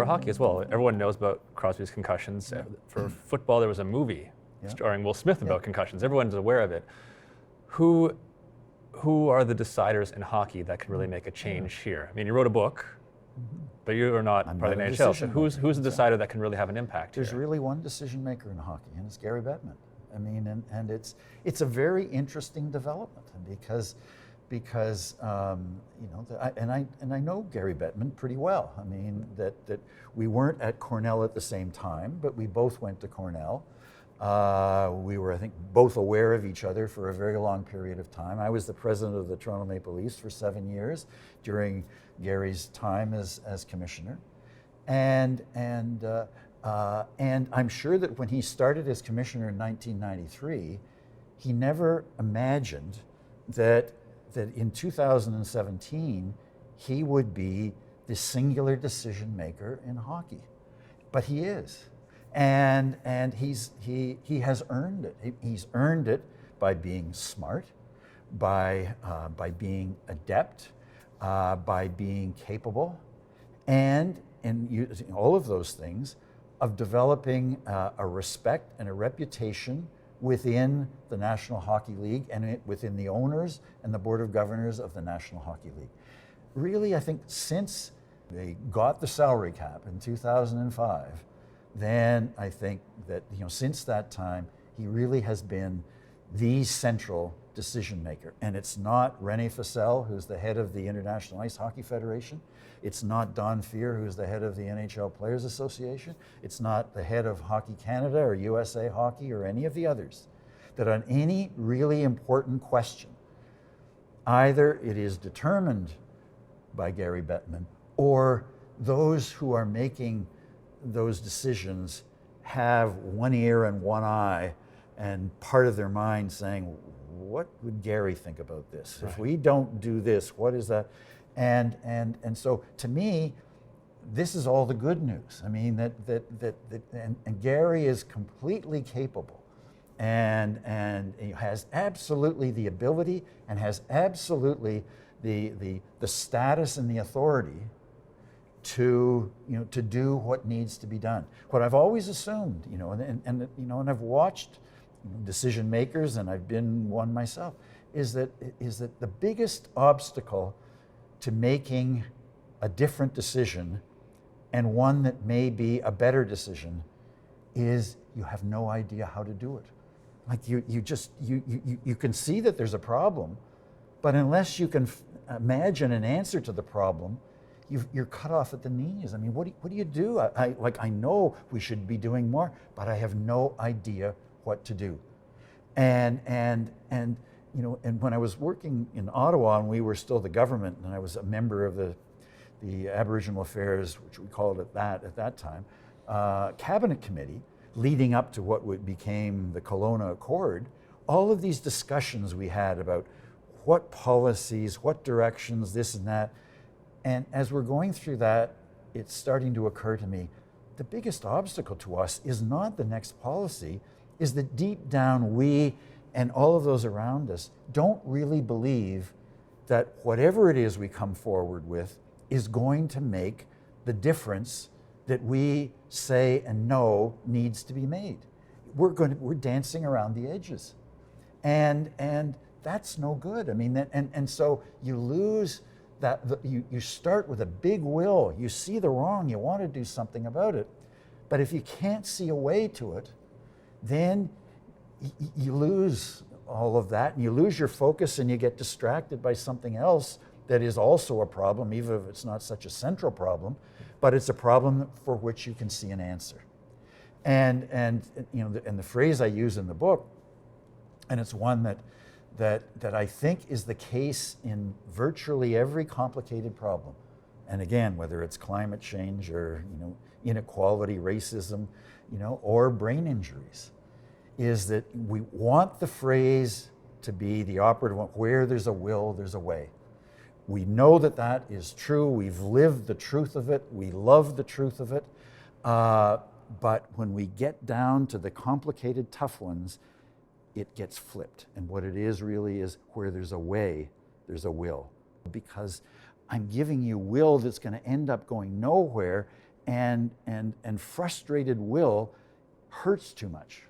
hockey as well. Everyone knows about Crosby's concussions. For football, there was a movie starring Will Smith about concussions. Everyone's aware of it. Who are the deciders in hockey that can really make a change here? I mean, you wrote a book, but you are not part of the NHL. So who's the decider that can really have an impact There's here? really one decision maker in hockey, and it's Gary Bettman. I mean, and it's a very interesting development, because you know, I know Gary Bettman pretty well. I mean, that we weren't at Cornell at the same time, but we both went to Cornell. We were, I think, both aware of each other for a very long period of time. I was the president of the Toronto Maple Leafs for 7 years during Gary's time as commissioner, and I'm sure that when he started as commissioner in 1993, he never imagined that in 2017 he would be the singular decision maker in hockey, but he is. And he has earned it. He's earned it by being smart, by being adept, by being capable, and using all of those things, of developing a respect and a reputation within the National Hockey League and within the owners and the Board of Governors of the National Hockey League. Really, I think since they got the salary cap in 2005, then I think that, you know, since that time, he really has been the central decision maker. And it's not René Fossell, who's the head of the International Ice Hockey Federation. It's not Don Fehr, who's the head of the NHL Players Association. It's not the head of Hockey Canada or USA Hockey or any of the others. That on any really important question, either it is determined by Gary Bettman, or those who are making those decisions have one ear and one eye and part of their mind saying, what would Gary think about this? Right. If we don't do this, what is that? And so to me, this is all the good news. I mean, and Gary is completely capable and he has absolutely the ability and has absolutely the status and the authority to do what needs to be done. What I've always assumed, and I've watched decision makers, and I've been one myself, is that the biggest obstacle to making a different decision, and one that may be a better decision, is you have no idea how to do it. Like you can see that there's a problem, but unless you can imagine an answer to the problem, you're cut off at the knees. I mean, what do you do? I know we should be doing more, but I have no idea what to do. And when I was working in Ottawa, and we were still the government, and I was a member of the Aboriginal Affairs, which we called it that at that time, cabinet committee, leading up to what became the Kelowna Accord, all of these discussions we had about what policies, what directions, this and that. And as we're going through that, it's starting to occur to me, the biggest obstacle to us is not the next policy, is that deep down we and all of those around us don't really believe that whatever it is we come forward with is going to make the difference that we say and know needs to be made. We're dancing around the edges. And that's no good. I mean, and so you lose that. You start with a big will, you see the wrong, you want to do something about it, but if you can't see a way to it, then you lose all of that, and you lose your focus, and you get distracted by something else that is also a problem, even if it's not such a central problem, but it's a problem for which you can see an answer. And the phrase I use in the book, and it's one that I think is the case in virtually every complicated problem. And again, whether it's climate change or inequality, racism, or brain injuries, is that we want the phrase to be the operative one: where there's a will, there's a way. We know that is true. We've lived the truth of it. We love the truth of it. But when we get down to the complicated, tough ones, it gets flipped. And what it is really is, where there's a way, there's a will. Because I'm giving you will that's going to end up going nowhere, and frustrated will hurts too much.